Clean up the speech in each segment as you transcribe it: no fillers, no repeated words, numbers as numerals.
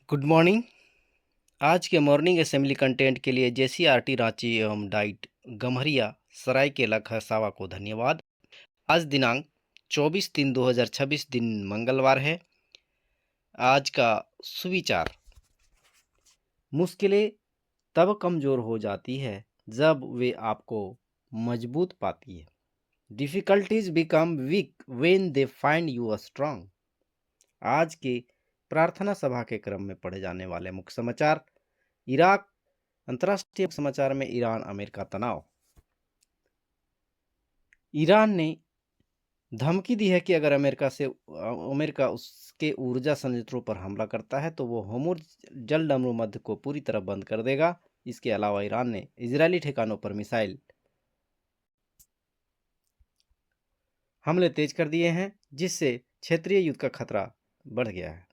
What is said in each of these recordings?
Good morning. आज के morning assembly content के लिए जेसीआरटी रांची एवं डाइट गम्हरिया सरायकेला खरसावा को धन्यवाद। आज दिनांक 24/3/2026 दिन मंगलवार है। आज का सुविचार: मुश्किलें तब कमजोर हो जाती है जब वे आपको मजबूत पाती है। Difficulties become weak when they find you strong. आज के प्रार्थना सभा के क्रम में पढ़े जाने वाले मुख्य समाचार: इराक अंतर्राष्ट्रीय समाचार में ईरान अमेरिका तनाव। ईरान ने धमकी दी है कि अगर अमेरिका उसके ऊर्जा संयंत्रों पर हमला करता है तो वो होर्मुज जलडमरू मध्य को पूरी तरह बंद कर देगा। इसके अलावा ईरान ने इजरायली ठिकानों पर मिसाइल हमले तेज कर दिए हैं, जिससे क्षेत्रीय युद्ध का खतरा बढ़ गया है।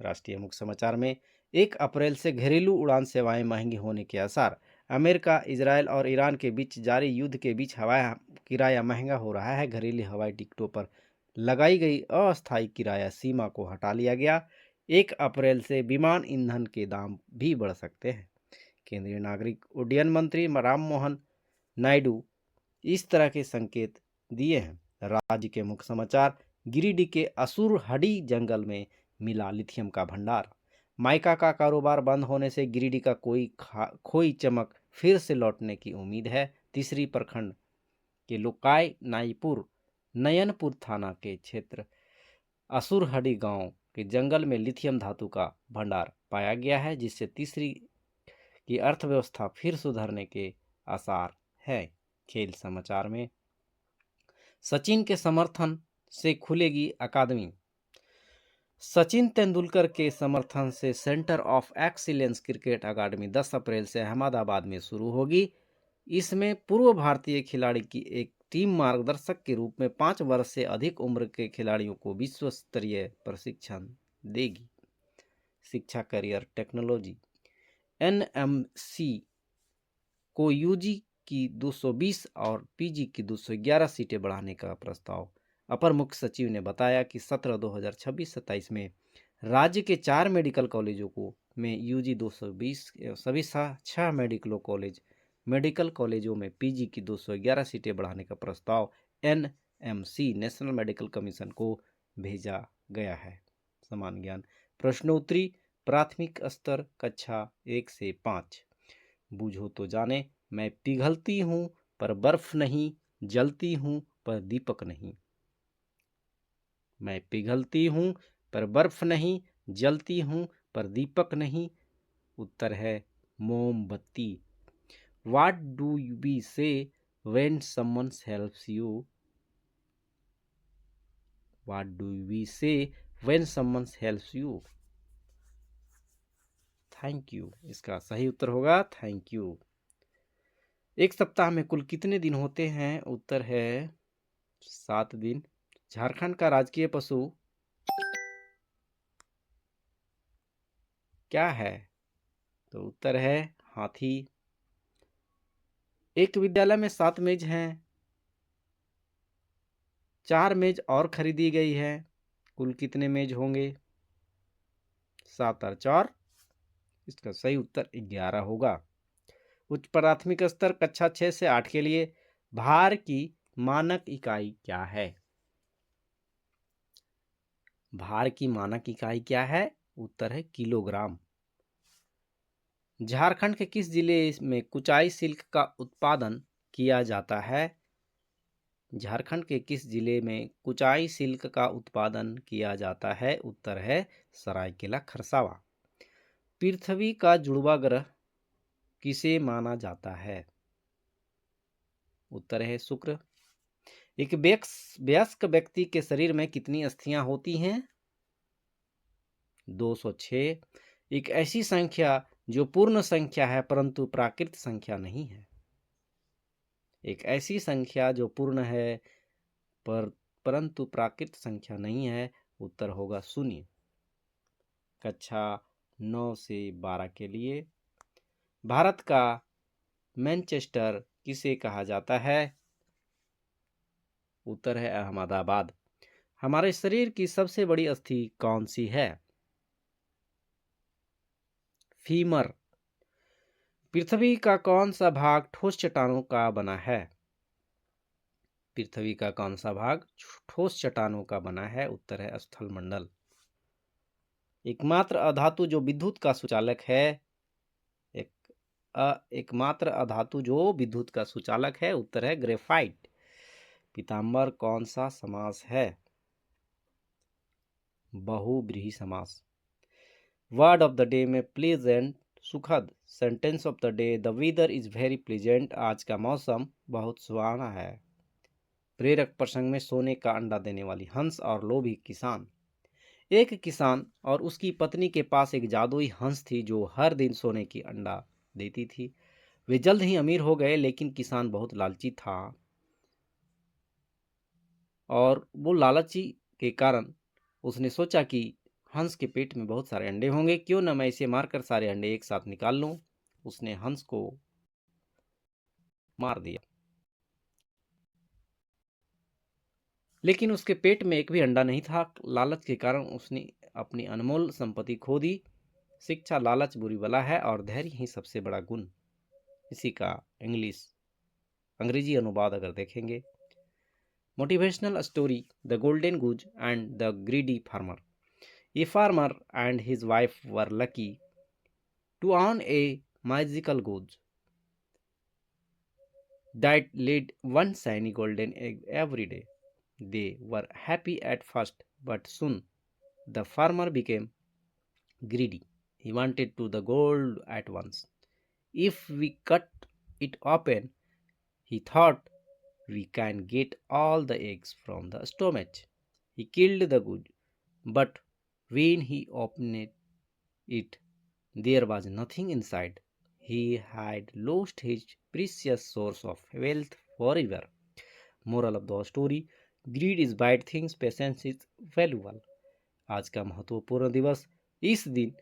राष्ट्रीय मुख्य समाचार में 1 अप्रैल से घरेलू उड़ान सेवाएं महंगी होने के आसार। अमेरिका, इजरायल और ईरान के बीच जारी युद्ध के बीच हवाई किराया महंगा हो रहा है। घरेलू हवाई टिकटों पर लगाई गई अस्थायी किराया सीमा को हटा लिया गया। 1 अप्रैल से विमान ईंधन के दाम भी बढ़ सकते हैं। केंद्रीय नागरिक उड्डयन मंत्री राम मोहन नायडू इस तरह के संकेत दिए हैं। राज्य के मुख्य समाचार: गिरिडीह के असुरहडी जंगल में मिला लिथियम का भंडार। माइका का कारोबार बंद होने से गिरिडीह का खोई चमक फिर से लौटने की उम्मीद है। तीसरी प्रखंड के लोकाय नाईपुर नयनपुर थाना के क्षेत्र असुरहडी गांव के जंगल में लिथियम धातु का भंडार पाया गया है, जिससे तीसरी की अर्थव्यवस्था फिर सुधरने के आसार है। खेल समाचार में सचिन के समर्थन से खुलेगी अकादमी। सचिन तेंदुलकर के समर्थन से सेंटर ऑफ एक्सीलेंस क्रिकेट अकादमी 10 अप्रैल से अहमदाबाद में शुरू होगी। इसमें पूर्व भारतीय खिलाड़ी की एक टीम मार्गदर्शक के रूप में 5 वर्ष से अधिक उम्र के खिलाड़ियों को विश्व स्तरीय प्रशिक्षण देगी। शिक्षा करियर टेक्नोलॉजी एनएमसी को यूजी की 220 और पीजी की 211 सीटें बढ़ाने का प्रस्ताव। अपर मुख्य सचिव ने बताया कि सत्र 2026-27 में राज्य के 4 मेडिकल कॉलेजों को में यूजी 220 सभी 6 मेडिकल कॉलेजों में पीजी की 211 सीटें बढ़ाने का प्रस्ताव एनएमसी नेशनल मेडिकल कमीशन को भेजा गया है। समान ज्ञान प्रश्नोत्तरी प्राथमिक स्तर कक्षा 1 से 5। बूझो तो जाने, मैं पिघलती हूँ पर बर्फ नहीं, जलती हूँ पर दीपक नहीं। मैं पिघलती हूँ पर बर्फ नहीं, जलती हूँ पर दीपक नहीं। उत्तर है मोमबत्ती। What do we say when someone helps you? What do we say when someone helps you? Thank you. इसका सही उत्तर होगा थैंक यू। एक सप्ताह में कुल कितने दिन होते हैं? उत्तर है 7 दिन। झारखंड का राजकीय पशु क्या है? तो उत्तर है हाथी। एक विद्यालय में 7 मेज हैं, 4 मेज और खरीदी गई है, कुल कितने मेज होंगे? 7 और 4। इसका सही उत्तर 11 होगा। उच्च प्राथमिक स्तर कक्षा 6 से 8 के लिए भार की मानक इकाई क्या है? भार की मानक इकाई क्या है? उत्तर है किलोग्राम। झारखंड के किस जिले में कुचाई सिल्क का उत्पादन किया जाता है? झारखंड के किस जिले में कुचाई सिल्क का उत्पादन किया जाता है? उत्तर है सरायकेला खरसावा। पृथ्वी का जुड़वा ग्रह किसे माना जाता है? उत्तर है शुक्र। एक वयस्क व्यक्ति के शरीर में कितनी अस्थियां होती हैं? 206। एक ऐसी संख्या जो पूर्ण संख्या है परंतु प्राकृत संख्या नहीं है। एक ऐसी संख्या जो पूर्ण है परंतु प्राकृत संख्या नहीं है। उत्तर होगा 0। कक्षा 9 से 12 के लिए भारत का मैनचेस्टर किसे कहा जाता है? उत्तर है अहमदाबाद। हमारे शरीर की सबसे बड़ी अस्थि कौन सी है? फीमर। पृथ्वी का कौन सा भाग ठोस चट्टानों का बना है? पृथ्वी का कौन सा भाग ठोस चट्टानों का बना है? उत्तर है स्थल मंडल। एकमात्र अधातु जो विद्युत का सुचालक है, एकमात्र अधातु जो विद्युत का सुचालक है, उत्तर है ग्रेफाइट। पीताम्बर कौन सा समास है? बहुव्रीहि समास। वर्ड ऑफ द डे में प्लेजेंट, सुखद। Sentence of the day, the weather is very pleasant. आज का मौसम बहुत सुहाना है। प्रेरक प्रसंग में सोने का अंडा देने वाली हंस और लोभी किसान। एक किसान और उसकी पत्नी के पास एक जादुई हंस थी जो हर दिन सोने की अंडा देती थी। वे जल्द ही अमीर हो गए, लेकिन किसान बहुत लालची था और वो लालची के कारण उसने सोचा कि हंस के पेट में बहुत सारे अंडे होंगे, क्यों न मैं इसे मारकर सारे अंडे एक साथ निकाल लूं। उसने हंस को मार दिया, लेकिन उसके पेट में एक भी अंडा नहीं था। लालच के कारण उसने अपनी अनमोल संपत्ति खो दी। शिक्षा, लालच बुरी बला है और धैर्य ही सबसे बड़ा गुण। इसी का अंग्रेजी अनुवाद अगर देखेंगे, motivational story, the golden goose and the greedy farmer. A farmer and his wife were lucky to own a magical goose that laid one shiny golden egg every day. They were happy at first, but soon the farmer became greedy. He wanted to the gold at once. If we cut it open, he thought, we can get all the eggs from the stomach. He killed the goose, but when he opened it, there was nothing inside. He had lost his precious source of wealth forever. Moral of the story, greed is bad things, patience is valuable. आज का महत्वपूर्ण दिवस। इस दिन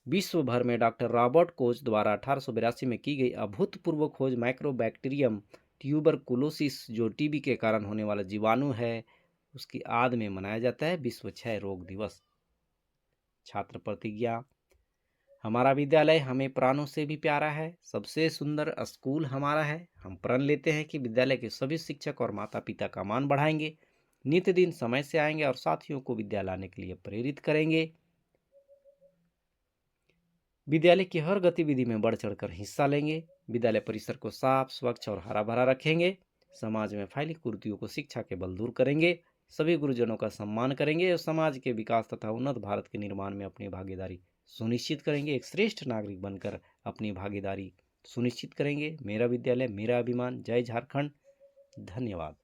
विश्व भर में doctor Robert Koch द्वारा 1882 में की गई अभूतपूर्व खोज माइक्रोबैक्टीरियम ट्यूबरकुलोसिस, जो टीबी के कारण होने वाला जीवाणु है, उसकी याद में मनाया जाता है विश्व क्षय रोग दिवस। छात्र प्रतिज्ञा। हमारा विद्यालय हमें प्राणों से भी प्यारा है, सबसे सुंदर स्कूल हमारा है। हम प्रण लेते हैं कि विद्यालय के सभी शिक्षक और माता पिता का मान बढ़ाएंगे, नित्य दिन समय से आएंगे और साथियों को विद्यालय आने के लिए प्रेरित करेंगे। विद्यालय की हर गतिविधि में बढ़ चढ़कर हिस्सा लेंगे। विद्यालय परिसर को साफ, स्वच्छ और हरा भरा रखेंगे। समाज में फैली कुरीतियों को शिक्षा के बल दूर करेंगे। सभी गुरुजनों का सम्मान करेंगे और समाज के विकास तथा उन्नत भारत के निर्माण में अपनी भागीदारी सुनिश्चित करेंगे। एक श्रेष्ठ नागरिक बनकर अपनी भागीदारी सुनिश्चित करेंगे। मेरा विद्यालय, मेरा अभिमान। जय झारखंड। धन्यवाद।